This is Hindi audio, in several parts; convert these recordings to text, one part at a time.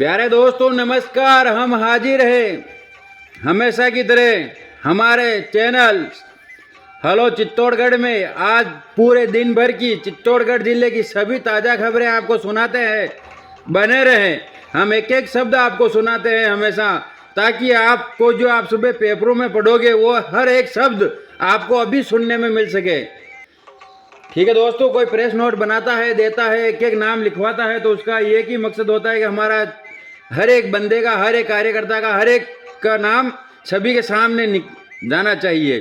प्यारे दोस्तों नमस्कार। हम हाजिर हैं हमेशा की तरह हमारे चैनल हेलो चित्तौड़गढ़ में। आज पूरे दिन भर की चित्तौड़गढ़ जिले की सभी ताज़ा खबरें आपको सुनाते हैं। बने रहें, हम एक एक शब्द आपको सुनाते हैं हमेशा, ताकि आपको जो आप सुबह पेपरों में पढ़ोगे वो हर एक शब्द आपको अभी सुनने में मिल सके। ठीक है दोस्तों, कोई प्रेस नोट बनाता है, देता है, एक एक नाम लिखवाता है, तो उसका एक ही मकसद होता है कि हमारा हर एक बंदे का, हर एक कार्यकर्ता का, हर एक का नाम सभी के सामने जाना चाहिए।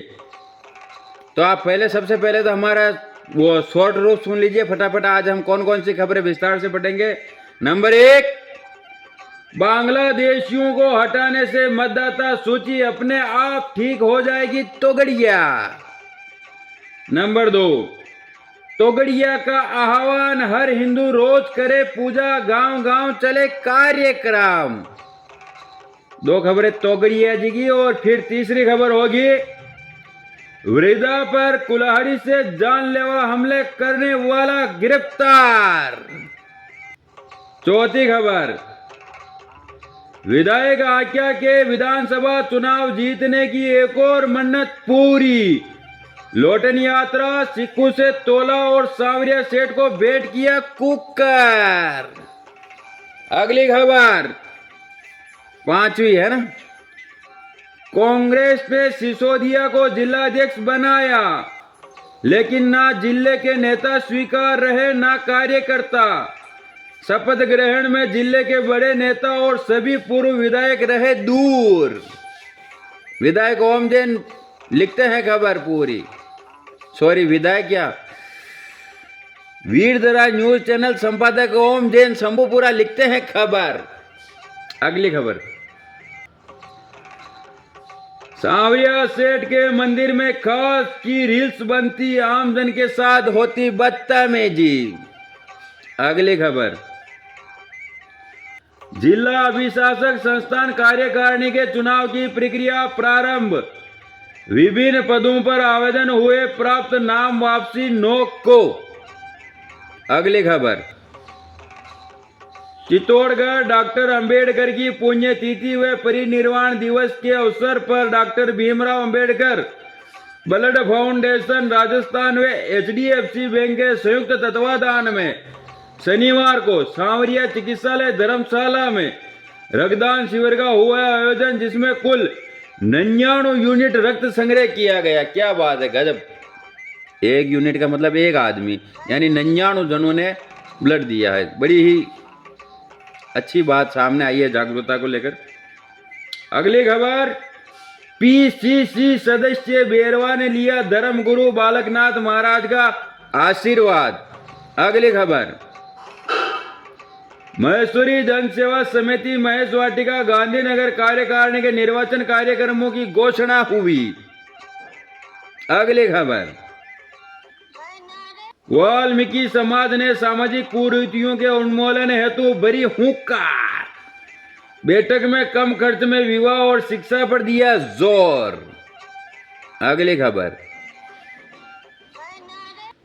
तो आप सबसे पहले तो हमारा वो शॉर्ट रूप सुन लीजिए फटाफट। आज हम कौन कौन सी खबरें विस्तार से पढ़ेंगे। नंबर 1, बांग्लादेशियों को हटाने से मतदाता सूची अपने आप ठीक हो जाएगी तोगड़िया। नंबर 2, तोगड़िया का आह्वान, हर हिंदू रोज करे पूजा, गांव गांव चले कार्यक्रम। 2 खबरें तोगड़िया जी की। और फिर तीसरी खबर होगी, वृद्धा पर कुल्हाड़ी से जानलेवा हमले करने वाला गिरफ्तार। चौथी खबर, विधायक आक्या के विधानसभा चुनाव जीतने की एक और मन्नत पूरी। लोटन यात्रा, सिक्कू से तोला और सांवरिया सेठ को भेंट किया कुकर। अगली खबर 5वीं है ना, कांग्रेस ने सिसोदिया को जिलाध्यक्ष बनाया, लेकिन ना जिले के नेता स्वीकार रहे ना कार्यकर्ता। शपथ ग्रहण में जिले के बड़े नेता और सभी पूर्व विधायक रहे दूर। विधायक ओम जैन लिखते हैं खबर पूरी, सॉरी विधायक क्या, वीरधरा न्यूज चैनल संपादक ओम जैन शंभुपुरा लिखते हैं खबर। अगली खबर, सांवरिया सेठ के मंदिर में खास की रील्स बनती, आमजन के साथ होती बदतमीजी। अगली खबर, जिला अभिशासक संस्थान कार्यकारिणी के चुनाव की प्रक्रिया प्रारंभ, विभिन्न पदों पर आवेदन हुए, प्राप्त नाम वापसी 9 को। अगली खबर, चित्तौड़गढ़ डॉक्टर अंबेडकर की पुण्यतिथि व परिनिर्वाण दिवस के अवसर पर doctor Bhimrao Ambedkar blood foundation Rajasthan व HDFC बैंक के संयुक्त तत्वाधान में शनिवार को सांवरिया चिकित्सालय धर्मशाला में रक्तदान शिविर का हुआ आयोजन, जिसमें कुल 99 यूनिट रक्त संग्रह किया गया। क्या बात है, गजब। 1 यूनिट का मतलब 1 आदमी, यानी 99 जनों ने ब्लड दिया है। बड़ी ही अच्छी बात सामने आई है जागरूकता को लेकर। अगली खबर, PCC सदस्य बेरवा ने लिया धर्मगुरु बालकनाथ महाराज का आशीर्वाद। अगली खबर, महेश्वरी जनसेवा समिति महेश वाटिका गांधीनगर कार्यकारिणी के निर्वाचन कार्यक्रमों की घोषणा हुई। अगली खबर, वाल्मीकि समाज ने सामाजिक कुरीतियों के उन्मूलन हेतु भरी हुंकार, बैठक में कम खर्च में विवाह और शिक्षा पर दिया जोर। अगली खबर,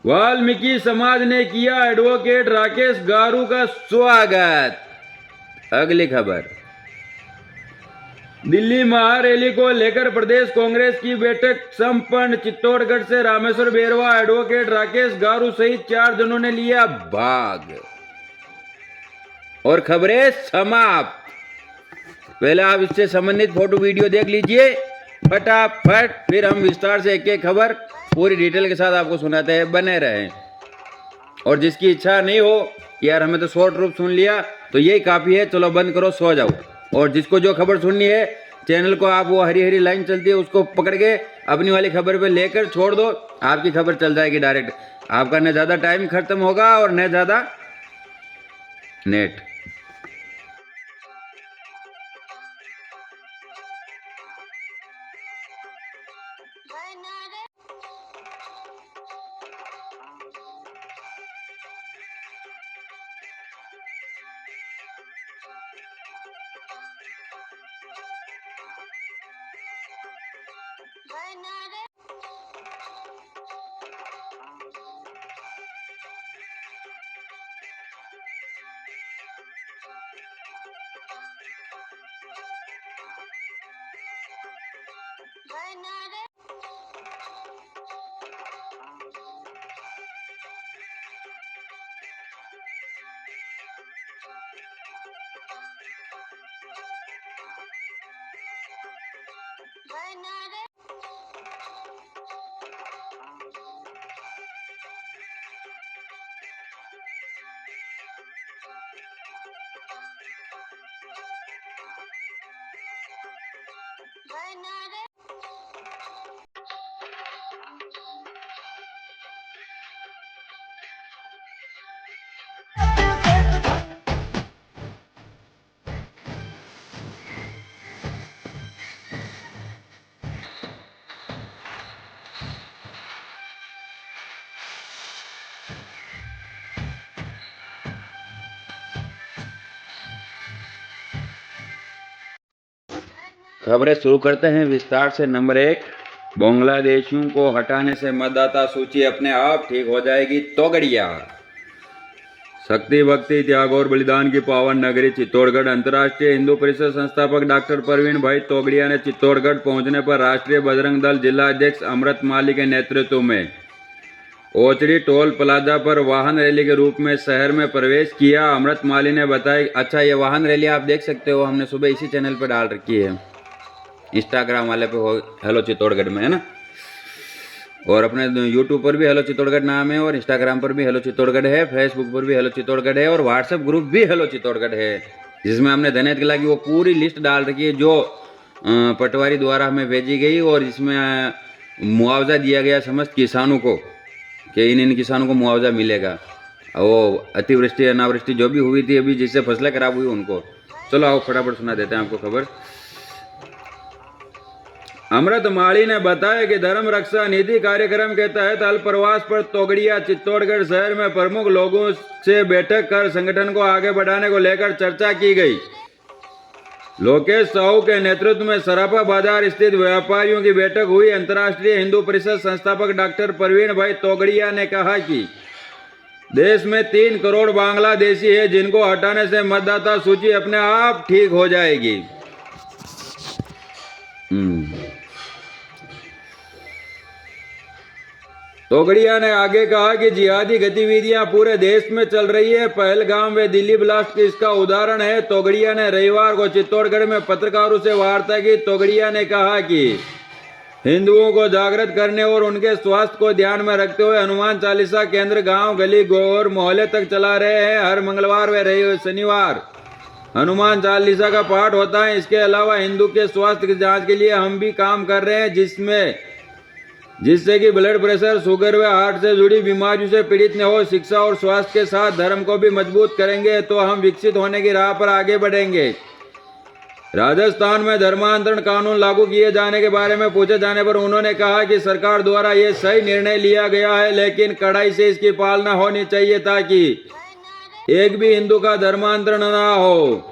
वाल्मीकि समाज ने किया एडवोकेट राकेश गारू का स्वागत। अगली खबर, दिल्ली महारैली को लेकर प्रदेश कांग्रेस की बैठक संपन्न, चित्तौड़गढ़ से रामेश्वर बेरवा, एडवोकेट राकेश गारू सहित 4 जनों ने लिया भाग। और खबरें समाप्त। पहले आप इससे संबंधित फोटो वीडियो देख लीजिए फटाफट, फिर हम विस्तार से एक एक खबर पूरी डिटेल के साथ आपको सुनाते हैं। बने रहें। और जिसकी इच्छा नहीं हो कि यार हमें तो शॉर्ट रूप सुन लिया, तो यही काफ़ी है, चलो बंद करो, सो जाओ। और जिसको जो खबर सुननी है, चैनल को आप वो हरी हरी लाइन चलती है उसको पकड़ के अपनी वाली खबर पे लेकर छोड़ दो, आपकी खबर चल जाएगी डायरेक्ट। आपका न ज़्यादा टाइम खत्म होगा और न ज़्यादा नेट। खबरें शुरू करते हैं विस्तार से। नंबर 1, बांग्लादेशियों को हटाने से मतदाता सूची अपने आप ठीक हो जाएगी। तोगड़िया। शक्ति, भक्ति, त्याग और बलिदान की पावन नगरी चित्तौड़गढ़। अंतर्राष्ट्रीय हिंदू परिषद संस्थापक डॉक्टर प्रवीण भाई तोगड़िया ने चित्तौड़गढ़ पहुंचने पर राष्ट्रीय बजरंग दल जिला अध्यक्ष अमृत माली के नेतृत्व में ओचड़ी टोल प्लाजा पर वाहन रैली के रूप में शहर में प्रवेश किया। अमृत माली ने बताया, अच्छा ये वाहन रैली आप देख सकते हो, हमने सुबह इसी चैनल पर डाल रखी है, इंस्टाग्राम वाले पे हो हेलो चित्तौड़गढ़ में, है ना, और अपने यूट्यूब पर भी हेलो चित्तौड़गढ़ नाम है, और इंस्टाग्राम पर भी हेलो चित्तौड़गढ़ है, फेसबुक पर भी हेलो चित्तौड़गढ़ है, और व्हाट्सएप ग्रुप भी हेलो चित्तौड़गढ़ है, जिसमें हमने धन्यवाद किला की वो पूरी लिस्ट डाल रखी है जो पटवारी द्वारा हमें भेजी गई, और इसमें मुआवजा दिया गया समस्त किसानों को कि इन किसानों को मुआवजा मिलेगा। वो अतिवृष्टि अनावृष्टि जो भी हुई थी अभी, जिससे फसलें खराब हुई उनको। चलो आओ फटाफट सुना देते हैं आपको खबर। अमृत माली ने बताया कि धर्म रक्षा निधि कार्यक्रम के तहत अल्पप्रवास पर तोगड़िया चित्तौड़गढ़ शहर में प्रमुख लोगों से बैठक कर संगठन को आगे बढ़ाने को लेकर चर्चा की गई। लोकेश साहू के नेतृत्व में सराफा बाजार स्थित व्यापारियों की बैठक हुई। अंतर्राष्ट्रीय हिंदू परिषद संस्थापक डॉक्टर प्रवीण भाई तोगड़िया ने कहा कि देश में 3 करोड़ बांग्लादेशी है, जिनको हटाने से मतदाता सूची अपने आप ठीक हो जाएगी। तोगड़िया ने आगे कहा कि जिहादी गतिविधियां पूरे देश में चल रही है। पहलगाम व दिल्ली ब्लास्ट की इसका उदाहरण है। तोगड़िया ने रविवार को चित्तौड़गढ़ में पत्रकारों से वार्ता की। तोगड़िया ने कहा कि हिंदुओं को जागृत करने और उनके स्वास्थ्य को ध्यान में रखते हुए हनुमान चालीसा केंद्र गांव, गली और मोहल्ले तक चला रहे हैं। हर मंगलवार व शनिवार हनुमान चालीसा का पाठ होता है। इसके अलावा हिंदू के स्वास्थ्य की जांच के लिए हम भी काम कर रहे हैं, जिससे कि ब्लड प्रेशर, शुगर व हार्ट से जुड़ी बीमारियों से पीड़ित न हो। शिक्षा और स्वास्थ्य के साथ धर्म को भी मजबूत करेंगे तो हम विकसित होने की राह पर आगे बढ़ेंगे। राजस्थान में धर्मांतरण कानून लागू किए जाने के बारे में पूछे जाने पर उन्होंने कहा कि सरकार द्वारा ये सही निर्णय लिया गया है, लेकिन कड़ाई से इसकी पालना होनी चाहिए ताकि एक भी हिंदू का धर्मांतरण न हो।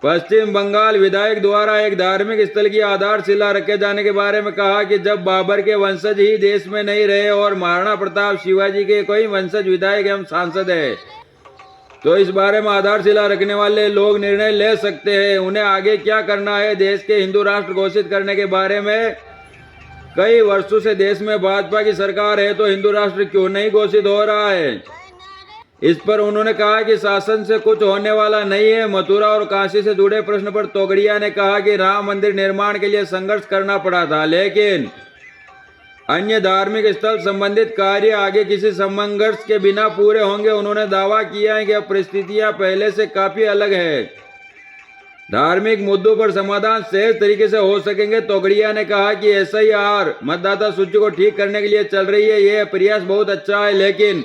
पश्चिम बंगाल विधायक द्वारा एक धार्मिक स्थल की आधारशिला रखे जाने के बारे में कहा कि जब बाबर के वंशज ही देश में नहीं रहे और महाराणा प्रताप, शिवाजी के कोई वंशज विधायक एवं सांसद है, तो इस बारे में आधारशिला रखने वाले लोग निर्णय ले सकते हैं। उन्हें आगे क्या करना है, देश के हिंदू राष्ट्र घोषित करने के बारे में कई वर्षों से देश में भाजपा की सरकार है, तो हिंदू राष्ट्र क्यों नहीं घोषित हो रहा है। इस पर उन्होंने कहा कि शासन से कुछ होने वाला नहीं है। मथुरा और काशी से जुड़े प्रश्न पर तोगड़िया ने कहा कि राम मंदिर निर्माण के लिए संघर्ष करना पड़ा था, लेकिन अन्य धार्मिक स्थल संबंधित कार्य आगे किसी संघर्ष के बिना पूरे होंगे। उन्होंने दावा किया है कि अब परिस्थितियां पहले से काफी अलग है। धार्मिक मुद्दों पर समाधान सहज तरीके से हो सकेंगे। तोगड़िया ने कहा कि SIR मतदाता सूची को ठीक करने के लिए चल रही है। यह प्रयास बहुत अच्छा है, लेकिन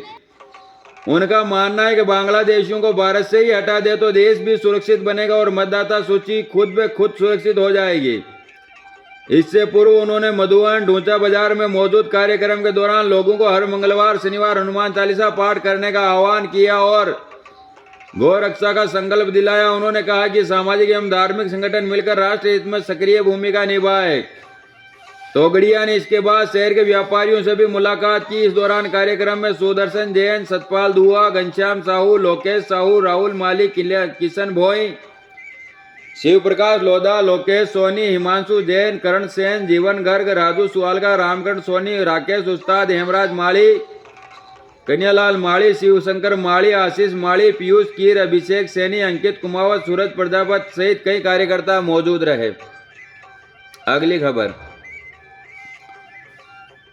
उनका मानना है कि बांग्लादेशियों को भारत से ही हटा दे तो देश भी सुरक्षित बनेगा और मतदाता सूची खुद ब खुद सुरक्षित हो जाएगी। इससे पूर्व उन्होंने मधुबन ढूंचा बाजार में मौजूद कार्यक्रम के दौरान लोगों को हर मंगलवार शनिवार हनुमान चालीसा पाठ करने का आह्वान किया और गौ रक्षा का संकल्प दिलाया। उन्होंने कहा कि सामाजिक एवं धार्मिक संगठन मिलकर राष्ट्र हित में सक्रिय भूमिका निभाए। तोगड़िया ने इसके बाद शहर के व्यापारियों से भी मुलाकात की। इस दौरान कार्यक्रम में सुदर्शन जैन, सतपाल दुआ, घनश्याम साहू, लोकेश साहू, राहुल माली, किशन भोई, शिव प्रकाश लोधा, लोकेश सोनी, हिमांशु जैन, करण सेन, जीवन गर्ग, राजू सुवालका, रामकरण सोनी, राकेश उस्ताद, हेमराज माली, कन्यालाल माली, शिवशंकर माली, आशीष माली, पीयूष कीर, अभिषेक सैनी, अंकित कुमावत, सूरज प्रजापत सहित कई कार्यकर्ता मौजूद रहे। अगली खबर,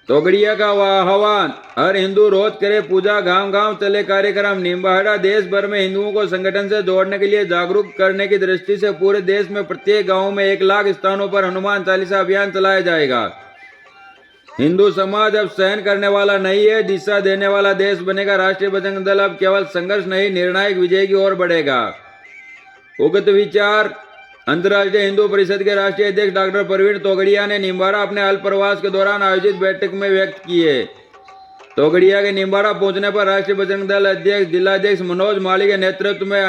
तोगड़िया का आह्वान, हर हिंदू रोज करे पूजा, गांव गांव चले कार्यक्रम। निम्बाहेड़ा देश भर में हिंदुओं को संगठन से जोड़ने के लिए जागरूक करने की दृष्टि से पूरे देश में प्रत्येक गांव में 1 लाख स्थानों पर हनुमान चालीसा अभियान चलाया जाएगा। हिंदू समाज अब सहन करने वाला नहीं है, दिशा देने वाला देश बनेगा। राष्ट्रीय बजरंग दल अब केवल संघर्ष नहीं, निर्णायक विजय की ओर बढ़ेगा। उक्त विचार अंतर्राष्ट्रीय हिंदू परिषद के राष्ट्रीय अध्यक्ष डॉक्टर प्रवीण तोगड़िया ने निम्बाड़ा अपने अल्प प्रवास के दौरान आयोजित बैठक में व्यक्त किए। तोगड़िया के निम्बाड़ा पहुंचने पर राष्ट्रीय बजरंग दल अध्यक्ष जिलाध्यक्ष मनोज माली के नेतृत्व में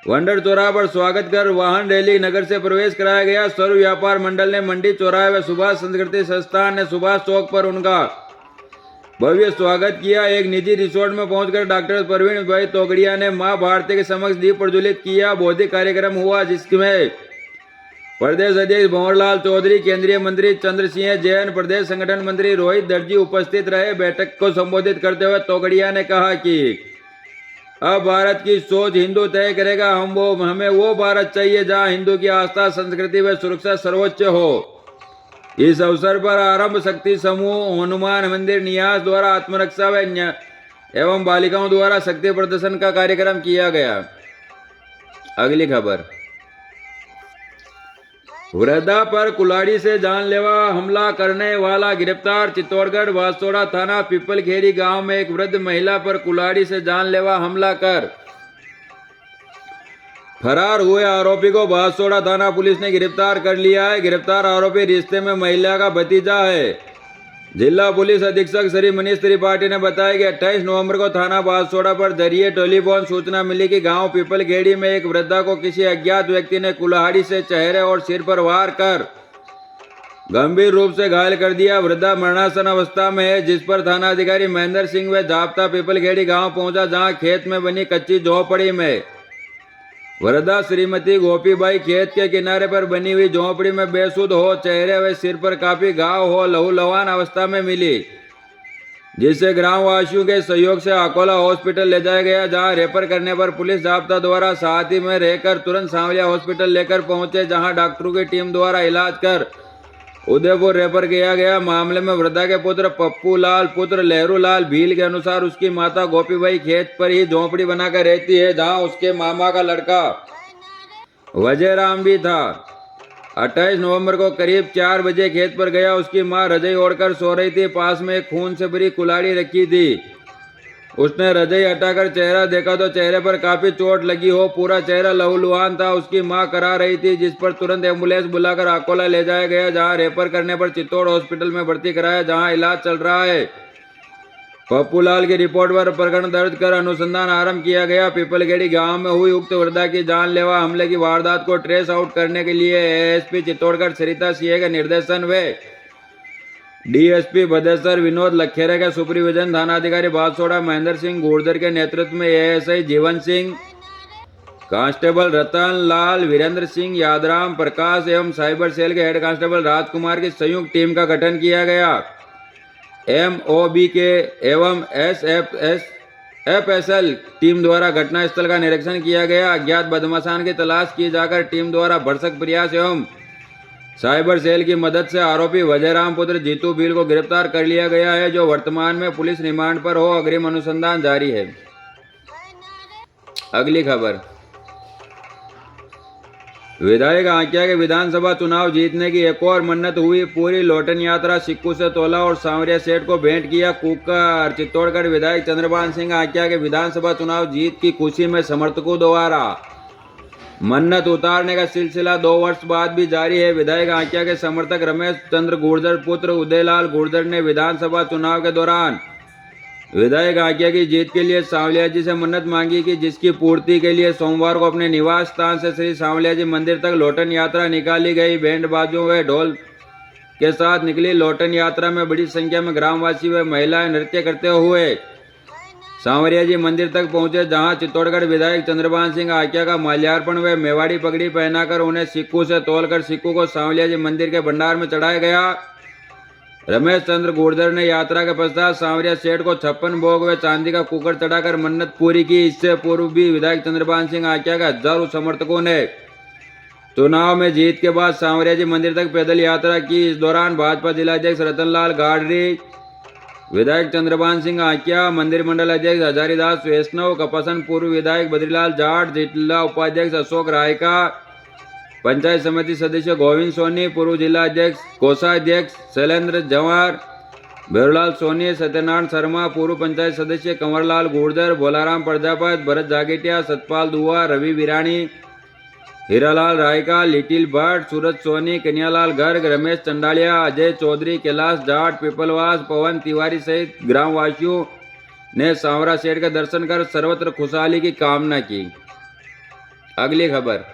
वंडर चौराहा पर स्वागत कर वाहन रैली नगर से प्रवेश कराया गया। सर्व व्यापार मंडल ने मंडी चौराहे व सुभाष संस्कृति संस्थान ने सुभाष चौक पर उनका भव्य स्वागत किया। एक निजी रिसोर्ट में पहुंचकर डॉक्टर प्रवीण भाई तोगड़िया ने मां भारती के समक्ष दीप प्रज्वलित किया। बौद्धिक कार्यक्रम हुआ जिसमें प्रदेश अध्यक्ष भंवरलाल चौधरी, केंद्रीय मंत्री चंद्र सिंह जैन, प्रदेश संगठन मंत्री रोहित दर्जी उपस्थित रहे। बैठक को संबोधित करते हुए तोगड़िया ने कहा कि अब भारत की सोच हिंदू तय करेगा। हमें वो भारत चाहिए जहां हिंदू की आस्था, संस्कृति व सुरक्षा सर्वोच्च हो। इस अवसर पर आरंभ शक्ति समूह, हनुमान मंदिर न्यास द्वारा आत्मरक्षा एवं बालिकाओं द्वारा शक्ति प्रदर्शन का कार्यक्रम किया गया। अगली खबर, वृद्धा पर कुल्हाड़ी से जानलेवा हमला करने वाला गिरफ्तार। चित्तौड़गढ़ वासोड़ा थाना पिपलखेड़ी गांव में एक वृद्ध महिला पर कुल्हाड़ी से जानलेवा हमला कर फरार हुए आरोपी को वासोड़ा थाना पुलिस ने गिरफ्तार कर लिया है। गिरफ्तार आरोपी रिश्ते में महिला का भतीजा है। जिला पुलिस अधीक्षक श्री मनीष त्रिपाठी ने बताया कि 28 नवंबर को थाना वासोड़ा पर जरिए टेलीफोन सूचना मिली कि गांव पिपलखेड़ी में एक वृद्धा को किसी अज्ञात व्यक्ति ने कुल्हाड़ी से चेहरे और सिर पर वार कर गंभीर रूप से घायल कर दिया। वृद्धा मरणासन अवस्था में है, जिस पर थाना अधिकारी महेंद्र सिंह व जाब्ता पिपलखेड़ी गांव पहुंचा, जहां खेत में बनी कच्ची झोपड़ी में वृद्धा श्रीमती गोपीबाई खेत के किनारे पर बनी हुई झोपड़ी में बेसुध हो, चेहरे व सिर पर काफी घाव हो लहूलुहान अवस्था में मिली, जिसे ग्रामवासियों के सहयोग से अकोला हॉस्पिटल ले जाया गया, जहां रेफर करने पर पुलिस जाब्ता द्वारा साथी में रहकर तुरंत सांवलिया हॉस्पिटल लेकर पहुंचे, जहां डॉक्टरों की टीम द्वारा इलाज कर उदयपुर रेफर किया गया। मामले में वृद्धा के पुत्र पप्पू लाल पुत्र लहरू लाल भील के अनुसार उसकी माता गोपीबाई खेत पर ही झोंपड़ी बनाकर रहती है, जहां उसके मामा का लड़का वजयराम भी था। 28 नवंबर को करीब 4 बजे खेत पर गया। उसकी मां रजाई ओढ़कर सो रही थी। पास में एक खून से भरी कुल्हाड़ी रखी थी। उसने रजाई हटाकर चेहरा देखा तो चेहरे पर काफी चोट लगी हो, पूरा चेहरा लहूलुहान था। उसकी मां करा रही थी, जिस पर तुरंत एम्बुलेंस बुलाकर अकोला ले जाया गया, जहां रेफर करने पर चित्तौड़ हॉस्पिटल में भर्ती कराया, जहां इलाज चल रहा है। पप्पू लाल की रिपोर्ट पर प्रकरण दर्ज कर अनुसंधान आरंभ किया गया। पिपलखेड़ी गांव में हुई उक्त वृद्धा की जानलेवा हमले की वारदात को ट्रेस आउट करने के लिए एएसपी चित्तौड़गढ़ सरिता सिंह के निर्देशन व डीएसपी भदेसर विनोद लखेरे के सुपरविजन थानाधिकारी बादसोड़ा महेंद्र सिंह गुर्जर के नेतृत्व में एएसआई जीवन सिंह, कांस्टेबल रतन लाल, वीरेंद्र सिंह, यादराम प्रकाश एवं साइबर सेल के हेड कांस्टेबल राजकुमार की संयुक्त टीम का गठन किया गया। एमओबी के एवं एफएसएल टीम द्वारा घटनास्थल का निरीक्षण किया गया। अज्ञात बदमाशान की तलाश की जाकर टीम द्वारा भरसक प्रयास एवं साइबर सेल की मदद से आरोपी वजयराम पुत्र जीतू भील को गिरफ्तार कर लिया गया है, जो वर्तमान में पुलिस रिमांड पर हो। अग्रिम अनुसंधान जारी है। अगली खबर, विधायक आंकिया के विधानसभा चुनाव जीतने की एक और मन्नत हुई पूरी। लोटन यात्रा सिक्कू से तोला और सांवरिया सेठ को भेंट किया कुकर। चित्तौड़गढ़ विधायक चंद्रभान सिंह आंकिया के विधानसभा चुनाव जीत की खुशी में समर्थकों द्वारा मन्नत उतारने का सिलसिला 2 वर्ष बाद भी जारी है। विधायक आंकिया के समर्थक रमेश चंद्र गुर्जर पुत्र उदयलाल गुर्जर ने विधानसभा चुनाव के दौरान विधायक आंकिया की जीत के लिए सांवलिया जी से मन्नत मांगी कि जिसकी पूर्ति के लिए सोमवार को अपने निवास स्थान से श्री सांवलिया जी मंदिर तक लोटन यात्रा निकाली गई। बैंड बाजों व ढोल के साथ निकली लौटन यात्रा में बड़ी संख्या में ग्रामवासी व महिलाएं नृत्य करते हुए सांवरिया जी मंदिर तक पहुंचे, जहां चित्तौड़गढ़ विधायक चंद्रभान सिंह आक्या का माल्यार्पण व मेवाड़ी पगड़ी पहनाकर उन्हें सिक्कू से तोलकर सिक्कू को सांवरिया जी मंदिर के भंडार में चढ़ाया गया। रमेश चंद्र गुर्जर ने यात्रा के पश्चात सांवरिया सेठ को 56 भोग व चांदी का कुकर चढ़ाकर मन्नत पूरी की। इससे पूर्व भी विधायक चंद्रभान सिंह आक्या के हजारों समर्थकों ने चुनाव में जीत के बाद सांवरिया जी मंदिर तक पैदल यात्रा की। इस दौरान भाजपा जिलाध्यक्ष रतनलाल गाडरी, विधायक चंद्रभान सिंह आक्या, मंदिर मंडल अध्यक्ष हजारीदास वैष्णव, कपासन पूर्व विधायक बद्रीलाल जाट, जिला उपाध्यक्ष अशोक रायका, पंचायत समिति सदस्य गोविंद सोनी, पूर्व जिला अध्यक्ष कोषाध्यक्ष शैलेंद्र जवार, भैरूलाल सोनी, सत्यनारायण शर्मा, पूर्व पंचायत सदस्य कंवरलाल गुर्जर, भोलाराम प्रजापत, भरत जागेटिया, सतपाल दुआ, रवि विराणी, हीरालाल रायका, लिटिल भट्ट, सूरज सोनी, कन्यालाल गर्ग, रमेश चंडालिया, अजय चौधरी, कैलाश जाट, पीपलवास, पवन तिवारी सहित ग्रामवासियों ने सांवरा सेठ का दर्शन कर सर्वत्र खुशहाली की कामना की। अगली खबर,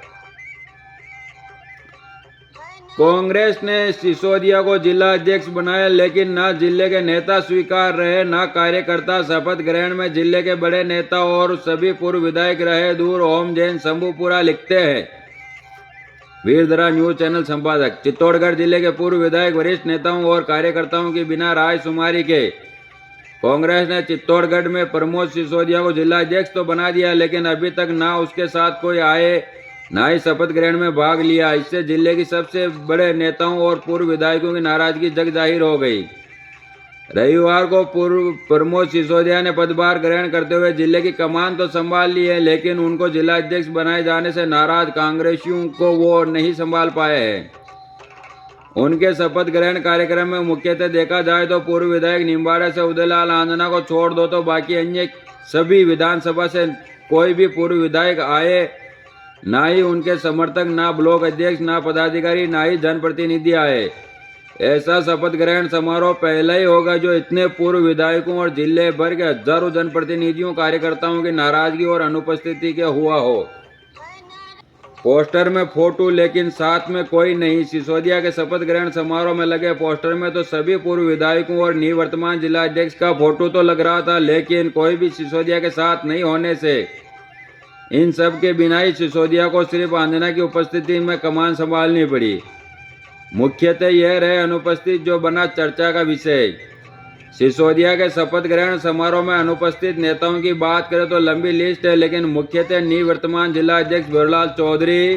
कांग्रेस ने सिसोदिया को जिला अध्यक्ष बनाया, लेकिन न जिले के नेता स्वीकार रहे न कार्यकर्ता। शपथ ग्रहण में जिले के बड़े नेता और सभी पूर्व विधायक रहे दूर। ओम जैन शंभूपुरा लिखते हैं। वीरधरा न्यूज चैनल संपादक। चित्तौड़गढ़ जिले के पूर्व विधायक वरिष्ठ नेताओं और कार्यकर्ताओं की बिना राय शुमारी के कांग्रेस ने चित्तौड़गढ़ में प्रमोद सिसोदिया को जिला अध्यक्ष तो बना दिया, लेकिन अभी तक ना उसके साथ कोई आए ना ही शपथ ग्रहण में भाग लिया। इससे जिले की सबसे बड़े नेताओं और पूर्व विधायकों की नाराजगी जग जाहिर हो गई। रविवार को पूर्व प्रमोद सिसोदिया ने पदभार ग्रहण करते हुए जिले की कमान तो संभाल ली है, लेकिन उनको जिला अध्यक्ष बनाए जाने से नाराज कांग्रेसियों को वो नहीं संभाल पाए हैं। उनके शपथ ग्रहण कार्यक्रम में मुख्यतः देखा जाए तो पूर्व विधायक निम्बाड़ा से उदयलाल आंजना को छोड़ दो तो बाकी अन्य सभी विधानसभा से कोई भी पूर्व विधायक आए, ना ही उनके समर्थक, ना ब्लॉक अध्यक्ष, ना पदाधिकारी, ना ही जनप्रतिनिधि आए। ऐसा शपथ ग्रहण समारोह पहला ही होगा जो इतने पूर्व विधायकों और जिले भर के हजारों जनप्रतिनिधियों कार्यकर्ताओं की नाराजगी और अनुपस्थिति के हुआ हो। पोस्टर में फोटो लेकिन साथ में कोई नहीं। सिसोदिया के शपथ ग्रहण समारोह में लगे पोस्टर में तो सभी पूर्व विधायकों और निवर्तमान जिला अध्यक्ष का फोटो तो लग रहा था, लेकिन कोई भी सिसोदिया के साथ नहीं होने से इन सब के बिना ही सिसोदिया को सिर्फ आंजना की उपस्थिति में कमान संभालनी पड़ी। मुख्यतः यह रहे अनुपस्थित जो बना चर्चा का विषय। सिसोदिया के शपथ ग्रहण समारोह में अनुपस्थित नेताओं की बात करें तो लंबी लिस्ट है, लेकिन मुख्यतः निवर्तमान जिला अध्यक्ष भैरूलाल चौधरी,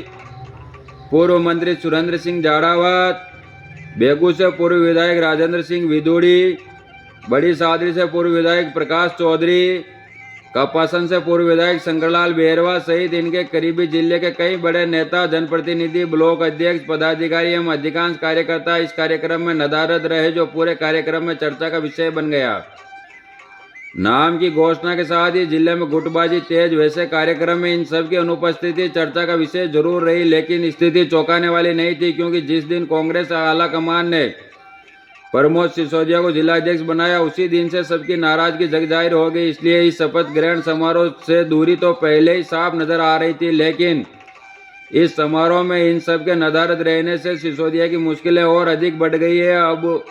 पूर्व मंत्री सुरेंद्र सिंह जाड़ावत, बेगू से पूर्व विधायक राजेंद्र सिंह विदुड़ी, बड़ी सादरी से पूर्व विधायक प्रकाश चौधरी, कपासन से पूर्व विधायक शंकरलाल बेरवा सहित इनके करीबी जिले के कई बड़े नेता, जनप्रतिनिधि, ब्लॉक अध्यक्ष, पदाधिकारी एवं अधिकांश कार्यकर्ता इस कार्यक्रम में नदारद रहे, जो पूरे कार्यक्रम में चर्चा का विषय बन गया। नाम की घोषणा के साथ ही जिले में गुटबाजी तेज। वैसे कार्यक्रम में इन सब की अनुपस्थिति चर्चा का विषय जरूर रही, लेकिन स्थिति चौंकाने वाली नहीं थी, क्योंकि जिस दिन कांग्रेस आला कमान ने प्रमोद सिसोदिया को जिला अध्यक्ष बनाया उसी दिन से सबकी नाराजगी जग जाहिर हो गई। इसलिए इस शपथ ग्रहण समारोह से दूरी तो पहले ही साफ नजर आ रही थी, लेकिन इस समारोह में इन सब के नदारद रहने से सिसोदिया की मुश्किलें और अधिक बढ़ गई है। अब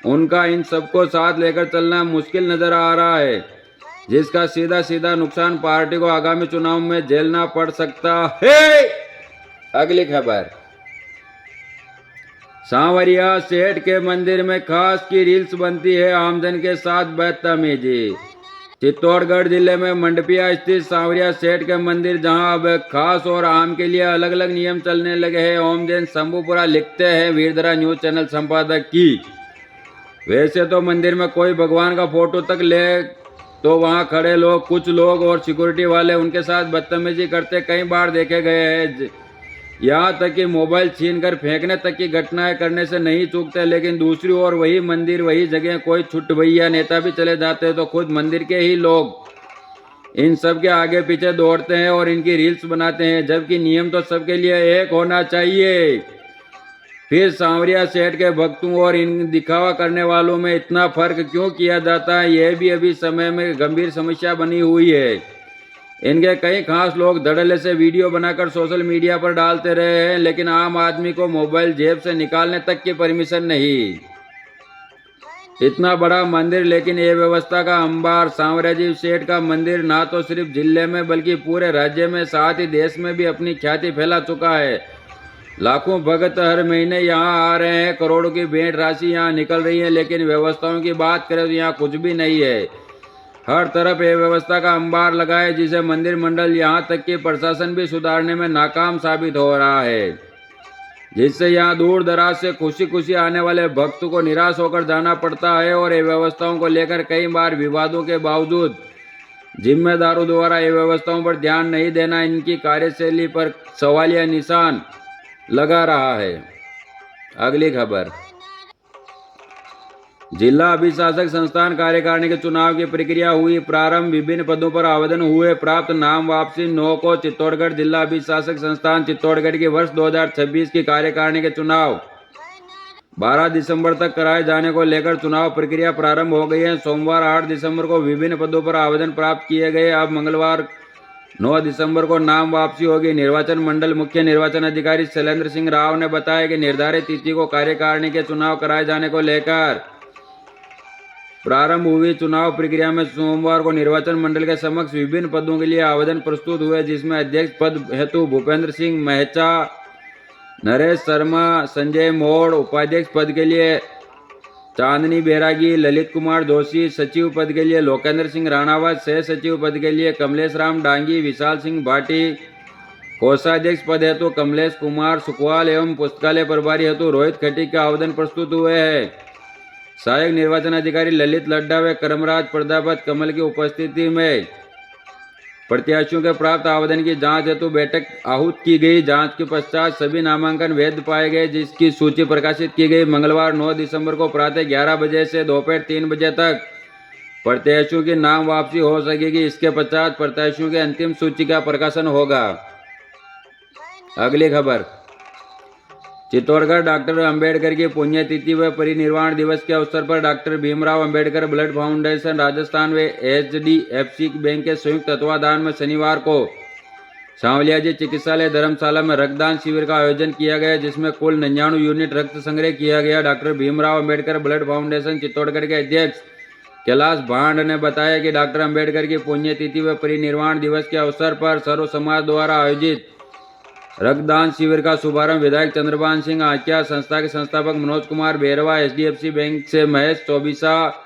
उनका इन सबको साथ लेकर चलना मुश्किल नजर आ रहा है, जिसका सीधा सीधा नुकसान पार्टी को आगामी चुनाव में झेलना पड़ सकता है। अगली खबर, सांवरिया सेठ के मंदिर में खास की रील्स बनती है, आमजन के साथ बदतमीजी। चित्तौड़गढ़ जिले में मंडपिया स्थित सांवरिया सेठ के मंदिर, जहां अब खास और आम के लिए अलग अलग नियम चलने लगे हैं। ओम जैन शंभूपुरा लिखते हैं वीरधरा न्यूज चैनल संपादक की। वैसे तो मंदिर में कोई भगवान का फोटो तक ले तो वहां खड़े लोग, कुछ लोग और सिक्योरिटी वाले उनके साथ बदतमीजी करते कई बार देखे गए हैं। यहाँ तक कि मोबाइल छीनकर फेंकने तक की घटनाएं करने से नहीं चूकते। लेकिन दूसरी ओर वही मंदिर, वही जगह कोई छुट भैया नेता भी चले जाते हैं तो खुद मंदिर के ही लोग इन सब के आगे पीछे दौड़ते हैं और इनकी रील्स बनाते हैं, जबकि नियम तो सबके लिए एक होना चाहिए। फिर सांवरिया सेठ के भक्तों और इन दिखावा करने वालों में इतना फर्क क्यों किया जाता है, यह भी अभी समय में गंभीर समस्या बनी हुई है। इनके कई खास लोग धड़ल्ले से वीडियो बनाकर सोशल मीडिया पर डालते रहे हैं, लेकिन आम आदमी को मोबाइल जेब से निकालने तक की परमिशन नहीं। इतना बड़ा मंदिर, लेकिन ये व्यवस्था का अंबार सांवराजी सेठ का मंदिर ना तो सिर्फ जिले में बल्कि पूरे राज्य में, साथ ही देश में भी अपनी ख्याति फैला चुका है। लाखों भक्त हर महीने यहाँ आ रहे हैं, करोड़ों की भेंट राशि यहाँ निकल रही है, लेकिन व्यवस्थाओं की बात करें तो यहाँ कुछ भी नहीं है। हर तरफ ये व्यवस्था का अंबार लगा है, जिसे मंदिर मंडल यहाँ तक कि प्रशासन भी सुधारने में नाकाम साबित हो रहा है, जिससे यहाँ दूर दराज से खुशी खुशी आने वाले भक्त को निराश होकर जाना पड़ता है। और ये व्यवस्थाओं को लेकर कई बार विवादों के बावजूद जिम्मेदारों द्वारा ये व्यवस्थाओं पर ध्यान नहीं देना इनकी कार्यशैली पर सवालिया निशान लगा रहा है। अगली खबर, जिला अभिशासक संस्थान कार्यकारिणी के चुनाव की प्रक्रिया हुई प्रारंभ। विभिन्न पदों पर आवेदन हुए। प्राप्त नाम वापसी 9 को चित्तौड़गढ़ जिला अभिशासक संस्थान चित्तौड़गढ़ की वर्ष 2026 की कार्यकारिणी के चुनाव 12 दिसंबर तक कराए जाने को लेकर चुनाव प्रक्रिया प्रारंभ हो गई है। सोमवार 8 दिसंबर को विभिन्न पदों पर आवेदन प्राप्त किए गए। अब मंगलवार 9 दिसंबर को नाम वापसी होगी। निर्वाचन मंडल मुख्य निर्वाचन अधिकारी शैलेंद्र सिंह राव ने बताया कि निर्धारित तिथि को कार्यकारिणी के चुनाव कराए जाने को लेकर प्रारंभ हुई चुनाव प्रक्रिया में सोमवार को निर्वाचन मंडल के समक्ष विभिन्न पदों के लिए आवेदन प्रस्तुत हुए, जिसमें अध्यक्ष पद हेतु भूपेंद्र सिंह महचा, नरेश शर्मा, संजय मोड़, उपाध्यक्ष पद के लिए चांदनी बैरागी, ललित कुमार जोशी, सचिव पद के लिए लोकेंद्र सिंह राणावत, सह सचिव पद के लिए कमलेश राम डांगी, विशाल सिंह भाटी, कोषाध्यक्ष पद हेतु कमलेश कुमार सुकवाल एवं पुस्तकालय प्रभारी हेतु रोहित खटीक के आवेदन प्रस्तुत हुए हैं। सहायक निर्वाचन अधिकारी ललित लड्डा व करमराज प्रजापत कमल की उपस्थिति में प्रत्याशियों के प्राप्त आवेदन की जांच हेतु बैठक आहूत की गई। जांच के पश्चात सभी नामांकन वैध पाए गए, जिसकी सूची प्रकाशित की गई। मंगलवार 9 दिसंबर को प्रातः 11 बजे से दोपहर 3 बजे तक प्रत्याशियों की नाम वापसी हो सकेगी। इसके पश्चात प्रत्याशियों की अंतिम सूची का प्रकाशन होगा। अगली खबर, चित्तौड़गढ़ डॉक्टर अंबेडकर की पुण्यतिथि व परिनिर्वाण दिवस के अवसर पर doctor Bhimrao Ambedkar blood foundation Rajasthan व HDFC बैंक के संयुक्त तत्वाधान में शनिवार को सांवलिया जी चिकित्सालय धर्मशाला में रक्तदान शिविर का आयोजन किया गया, जिसमें कुल 99 यूनिट रक्त संग्रह किया गया। Doctor Bhimrao Ambedkar blood foundation Chittorgarh के अध्यक्ष कैलाश भांड ने बताया कि डॉक्टर अंबेडकर की पुण्यतिथि व परिनिर्वाण दिवस के अवसर पर सर्व समाज द्वारा आयोजित रक्तदान शिविर का शुभारंभ विधायक चंद्रभान सिंह आक्या, संस्था के संस्थापक मनोज कुमार बेरवा, HDFC बैंक से महेश चौबीसा,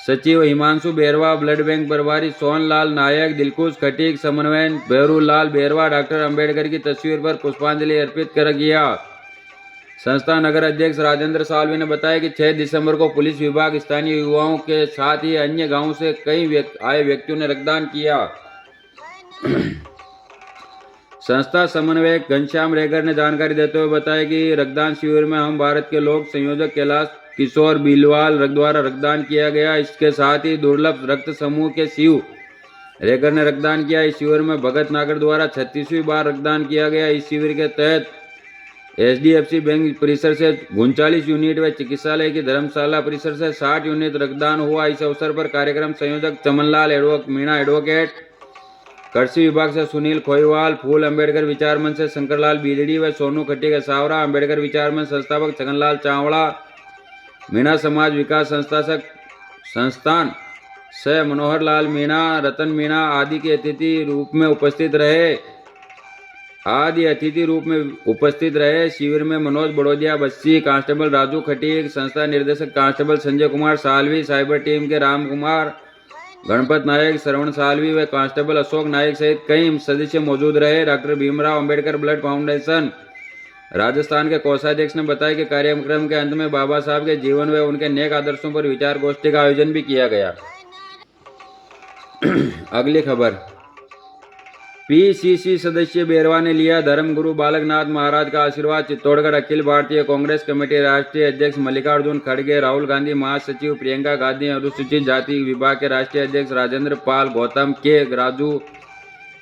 सचिव हिमांशु बेरवा, ब्लड बैंक प्रभारी सोहनलाल नायक, दिलखुश खटीक, समन्वय भैरूलाल बेरवा, डॉक्टर अंबेडकर की तस्वीर पर पुष्पांजलि अर्पित कर किया। संस्था नगर अध्यक्ष राजेंद्र सालवी ने बताया कि 6 दिसंबर को पुलिस विभाग, स्थानीय युवाओं के साथ ही अन्य गाँव से कई आए व्यक्तियों ने रक्तदान किया। संस्था समन्वयक घनश्याम रेगर ने जानकारी देते हुए बताया कि रक्तदान शिविर में हम भारत के लोक संयोजक कैलाश किशोर बिलवाल द्वारा रक्तदान किया गया। इसके साथ ही दुर्लभ रक्त समूह के शिव रेगर ने रक्तदान किया। इस शिविर में भगत नागर द्वारा 36वीं बार रक्तदान किया गया। इस शिविर के तहत HDFC बैंक परिसर से 39 यूनिट व चिकित्सालय की धर्मशाला परिसर से 60 यूनिट रक्तदान हुआ। इस अवसर पर कार्यक्रम संयोजक चमनलाल मीणा एडवोकेट, कृषि विभाग से सुनील खोईवाल, फूल अंबेडकर विचार मंच से शंकरलाल बीदड़ी व सोनू खट्टी सावरा, अंबेडकर विचार मंच संस्थापक छगनलाल चावड़ा, मीणा समाज विकास संस्थान से मनोहर लाल मीणा, रतन मीणा आदि के अतिथि रूप में उपस्थित रहे। शिविर में मनोज बड़ोदिया बस्सी, कांस्टेबल राजू खटीक, संस्था निर्देशक constable Sanjay Kumar Salvi, cyber team के राम कुमार, गणपत नायक, श्रवण सालवी व कांस्टेबल अशोक नायक सहित कई सदस्य मौजूद रहे। Doctor Bhimrao Ambedkar blood foundation Rajasthan के कोषाध्यक्ष ने बताया कि कार्यक्रम के अंत में बाबा साहब के जीवन व उनके नेक आदर्शों पर विचार गोष्ठी का आयोजन भी किया गया। अगली खबर, PCC सदस्य बेरवा ने लिया धर्मगुरु बालकनाथ महाराज का आशीर्वाद। चित्तौड़गढ़ अखिल भारतीय कांग्रेस कमेटी राष्ट्रीय अध्यक्ष मल्लिकार्जुन खड़गे, राहुल गांधी महासचिव प्रियंका गांधी, अनुसूचित जाति विभाग के राष्ट्रीय अध्यक्ष राजेंद्र पाल गौतम, के राजू,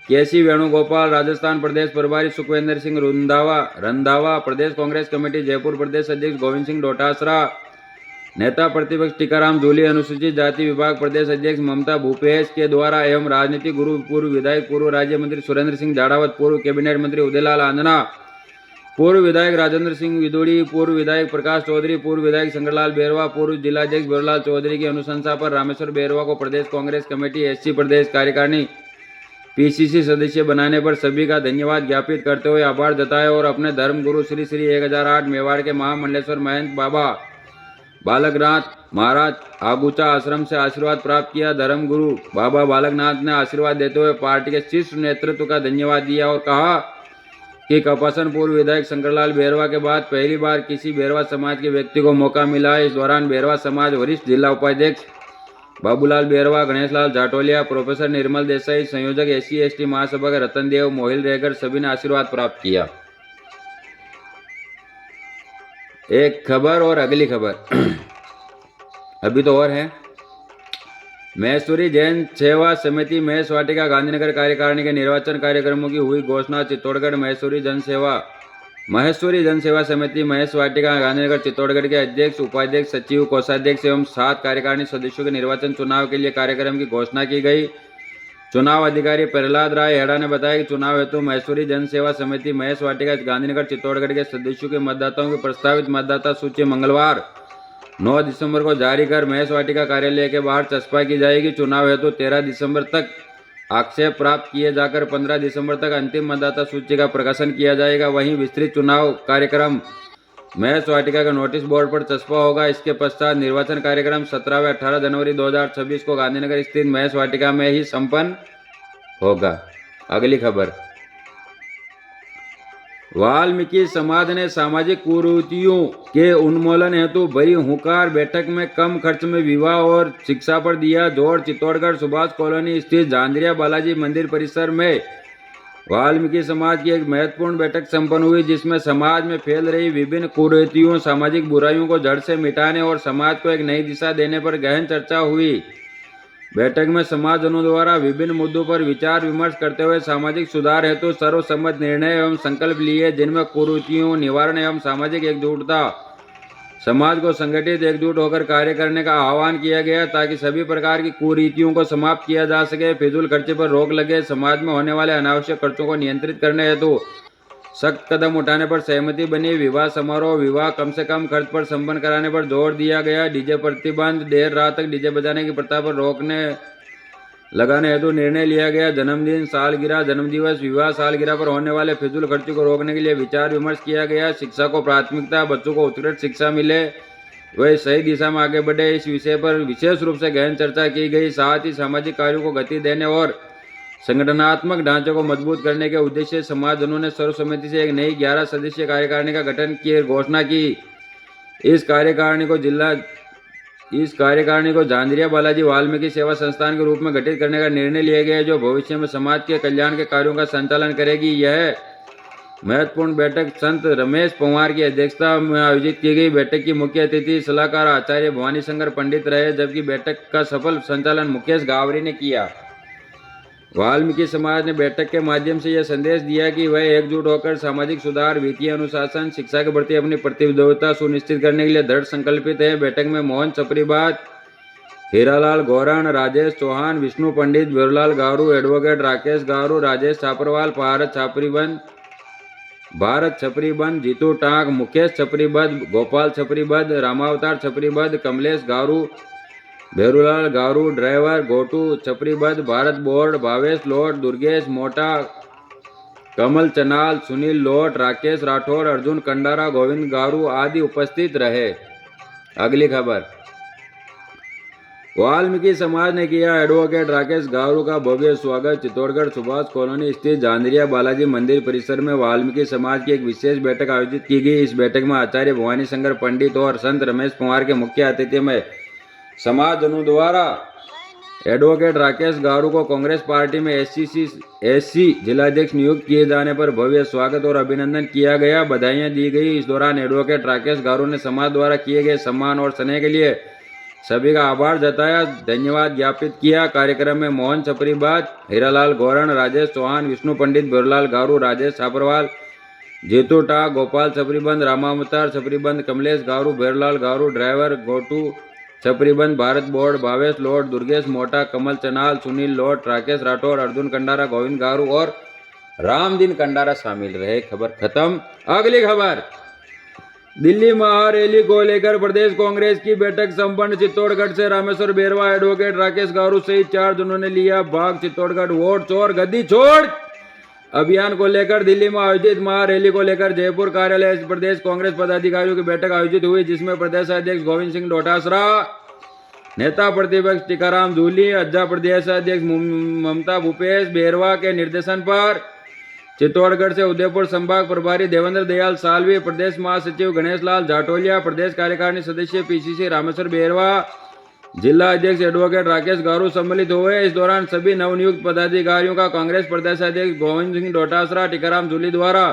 KC वेणुगोपाल, राजस्थान प्रदेश प्रभारी सुखविंदर सिंह रंधावा, प्रदेश कांग्रेस कमेटी जयपुर प्रदेश अध्यक्ष गोविंद सिंह डोटासरा, नेता प्रतिपक्ष टीकाराम जूली, अनुसूचित जाति विभाग प्रदेश अध्यक्ष ममता भूपेश के द्वारा एवं राजनीतिक गुरु पूर्व विधायक पूर्व राज्य मंत्री सुरेंद्र सिंह जाड़ावत, पूर्व कैबिनेट मंत्री उदयलाल आंजना, पूर्व विधायक राजेंद्र सिंह विदुड़ी, पूर्व विधायक प्रकाश चौधरी, पूर्व विधायक शंकरलाल बेरवा, पूर्व जिलाध्यक्ष बेरलाल चौधरी की अनुशंसा पर रामेश्वर बेरवा को प्रदेश कांग्रेस कमेटी एससी प्रदेश कार्यकारिणी पीसीसी सदस्य बनाने पर सभी का धन्यवाद ज्ञापित करते हुए आभार जताया और अपने धर्म गुरु श्री श्री 1008 मेवाड़ के महामंडलेश्वर महंत बाबा बालकनाथ महाराज आगुचा आश्रम से आशीर्वाद प्राप्त किया। धर्म गुरु बाबा बालकनाथ ने आशीर्वाद देते हुए पार्टी के शीर्ष नेतृत्व का धन्यवाद दिया और कहा कि कपासन पूर्व विधायक शंकरलाल बेरवा के बाद पहली बार किसी बेरवा समाज के व्यक्ति को मौका मिला है। इस दौरान बेरवा समाज वरिष्ठ जिला उपाध्यक्ष बाबूलाल बेरवा, गणेशलाल जाटोलिया, प्रोफेसर निर्मल देसाई, संयोजक एससी एसटी महासभा के रतन देव, मोहिल रेगर सभी ने आशीर्वाद प्राप्त किया। एक खबर और अगली खबर अभी तो और है। महेश्वरी जैन सेवा समिति महेश वाटिका गांधीनगर कार्यकारिणी के निर्वाचन कार्यक्रमों की हुई घोषणा। चित्तौड़गढ़ महेश्वरी जन सेवा समिति महेश वाटिका गांधीनगर चित्तौड़गढ़ के अध्यक्ष, उपाध्यक्ष, सचिव, कोषाध्यक्ष एवं 7 कार्यकारिणी सदस्यों के निर्वाचन चुनाव के लिए कार्यक्रम की घोषणा की गई। चुनाव अधिकारी प्रहलाद राय हेड़ा ने बताया कि चुनाव हेतु महेश्वरी जन सेवा समिति महेश वाटिका गांधीनगर चित्तौड़गढ़ के सदस्यों के मतदाताओं की प्रस्तावित मतदाता सूची मंगलवार 9 दिसंबर को जारी कर महेश वाटिका कार्यालय के बाहर चस्पा की जाएगी। चुनाव हेतु 13 दिसंबर तक आक्षेप प्राप्त किए जाकर 15 दिसंबर तक अंतिम मतदाता सूची का प्रकाशन किया जाएगा। वहीं विस्तृत चुनाव कार्यक्रम महेश वाटिका के नोटिस बोर्ड पर चस्पा होगा। इसके पश्चात निर्वाचन कार्यक्रम 17 व 18 जनवरी 2026 को गांधीनगर स्थित महेश वाटिका में ही संपन्न होगा। अगली खबर, वाल्मीकि समाज ने सामाजिक कुरीतियों के उन्मूलन हेतु भरी हुंकार बैठक में कम खर्च में विवाह और शिक्षा पर दिया जोर। चित्तौड़गढ़ सुभाष कॉलोनी स्थित झांझरिया बालाजी मंदिर परिसर में वाल्मीकि समाज की एक महत्वपूर्ण बैठक संपन्न हुई, जिसमें समाज में फैल रही विभिन्न कुरीतियों, सामाजिक बुराइयों को जड़ से मिटाने और समाज को एक नई दिशा देने पर गहन चर्चा हुई। बैठक में समाजजनों द्वारा विभिन्न मुद्दों पर विचार विमर्श करते हुए सामाजिक सुधार हेतु सर्वसम्मत निर्णय एवं संकल्प लिए, जिनमें कुरीतियों निवारण एवं सामाजिक एकजुटता, समाज को संगठित एकजुट होकर कार्य करने का आह्वान किया गया ताकि सभी प्रकार की कुरीतियों को समाप्त किया जा सके। फिजूल खर्चे पर रोक लगे, समाज में होने वाले अनावश्यक खर्चों को नियंत्रित करने हेतु सख्त कदम उठाने पर सहमति बनी। विवाह समारोह, विवाह कम से कम खर्च पर संपन्न कराने पर जोर दिया गया। डीजे प्रतिबंध, देर रात तक डीजे बजाने की प्रथा पर रोकने लगाने हेतु निर्णय लिया गया। जन्मदिन, सालगिरह, जन्मदिवस, विवाह सालगिरह पर होने वाले फिजूल खर्चे को रोकने के लिए विचार विमर्श किया गया। शिक्षा को प्राथमिकता, बच्चों को उत्कृष्ट शिक्षा मिले, वह सही दिशा में आगे बढ़े, इस विषय पर विशेष रूप से गहन चर्चा की गई। साथ ही सामाजिक कार्यों को गति देने और संगठनात्मक ढांचे को मजबूत करने के उद्देश्य से समाजजनों ने सर्वसम्मति से एक नई 11 सदस्यीय कार्यकारिणी का गठन की घोषणा की। इस कार्यकारिणी को झांझरिया बालाजी वाल्मीकि सेवा संस्थान के रूप में गठित करने का निर्णय लिया गया है, जो भविष्य में समाज के कल्याण के कार्यों का संचालन करेगी। यह महत्वपूर्ण बैठक संत रमेश पंवार की अध्यक्षता में आयोजित की गई। बैठक की मुख्य अतिथि सलाहकार आचार्य भवानी शंकर पंडित रहे, जबकि बैठक का सफल संचालन मुकेश गावरी ने किया। वाल्मीकि समाज ने बैठक के माध्यम से यह संदेश दिया कि वह एकजुट होकर सामाजिक सुधार, वित्तीय अनुशासन, शिक्षा के प्रति अपनी प्रतिबद्धता सुनिश्चित करने के लिए दृढ़ संकल्पित है। बैठक में मोहन छपरीबाद, हीरालाल गौरण, राजेश चौहान, विष्णु पंडित, बेरुलाल गारू, एडवोकेट राकेश गारू, राजेश छापरवाल, भारत छपरीबंद, जीतू टांक, मुकेश छपरीबद, गोपाल छपरीबद, रामावतार छपरीबद, कमलेश गारू, भेरूलाल गारू, ड्राइवर गोटू छपरीबद, भारत बोर्ड, भावेश लोट, दुर्गेश मोटा, कमल चनाल, सुनील लोट, राकेश राठौर, अर्जुन कंडारा, गोविंद गारू आदि उपस्थित रहे। अगली खबर, वाल्मीकि समाज ने किया एडवोकेट राकेश गारू का भव्य स्वागत। चित्तौड़गढ़ सुभाष कॉलोनी स्थित झांझरिया बालाजी मंदिर परिसर में वाल्मीकि समाज की एक विशेष बैठक आयोजित की गई। इस बैठक में आचार्य भवानी शंकर पंडित और संत रमेश पंवार के मुख्य अतिथि में समाजजनों द्वारा एडवोकेट राकेश गारू को कांग्रेस पार्टी में एससी जिलाध्यक्ष नियुक्त किए जाने पर भव्य स्वागत और अभिनंदन किया गया, बधाइयां दी गई। इस दौरान एडवोकेट राकेश गारू ने समाज द्वारा किए गए सम्मान और स्नेह के लिए सभी का आभार जताया, धन्यवाद ज्ञापित किया। कार्यक्रम में मोहन छपरीबाद, हीरालाल गौरण, राजेश चौहान, विष्णु पंडित, बेरुलाल गारू, राजेश छापरवाल, जीतू टाक, गोपाल छपरीबंद, रामावतार छपरीबंद, कमलेश गारू, भैरलाल गारू, ड्राइवर गोटू छपरीबंद, भारत बोर्ड, भावेश लोट, दुर्गेश मोटा, कमल चनाल, सुनील लोट, राकेश राठौर, अर्जुन कंडारा, गोविंद गारू और रामदीन कंडारा शामिल रहे। खबर खत्म। अगली खबर, दिल्ली महारैली को लेकर प्रदेश कांग्रेस की बैठक संपन्न। चित्तौड़गढ़ से रामेश्वर बेरवा, एडवोकेट राकेश गारू सहित 4 जनों ने लिया भाग। चित्तौड़गढ़ वोट चोर गद्दी छोड़ अभियान को लेकर दिल्ली में आयोजित महारैली को लेकर जयपुर कार्यालय प्रदेश कांग्रेस पदाधिकारियों की बैठक आयोजित हुई, जिसमें प्रदेश अध्यक्ष गोविंद सिंह डोटासरा, नेता प्रतिपक्ष टीकाराम जूली, अज्जा प्रदेश अध्यक्ष ममता भूपेश बेरवा के निर्देशन पर चित्तौड़गढ़ से उदयपुर संभाग प्रभारी देवेंद्र दयाल सालवी, प्रदेश महासचिव गणेश लाल जाटोलिया, प्रदेश कार्यकारिणी सदस्य पीसीसी रामेश्वर बेरवा, जिला अध्यक्ष एडवोकेट राकेश गारू सम्मिलित हुए। इस दौरान सभी नवनियुक्त पदाधिकारियों का कांग्रेस प्रदेश अध्यक्ष गोविंद सिंह डोटासरा, टीकाराम जूली द्वारा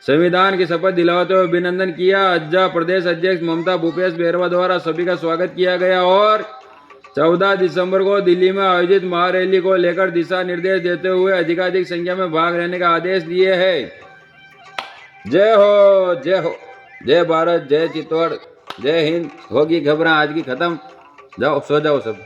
संविधान की शपथ दिलाते हुए अभिनंदन किया। अज्जा प्रदेश अध्यक्ष ममता भूपेश बेरवा द्वारा सभी का स्वागत किया गया और 14 दिसंबर को दिल्ली में आयोजित महारैली को लेकर दिशा निर्देश देते हुए अधिकाधिक संख्या में भाग लेने का आदेश दिए हैं। जय हो, जय हो, जय भारत, जय चित्तौड़, जय हिंद। होगी खबरें आज की खत्म। जाओ सो जाओ सब।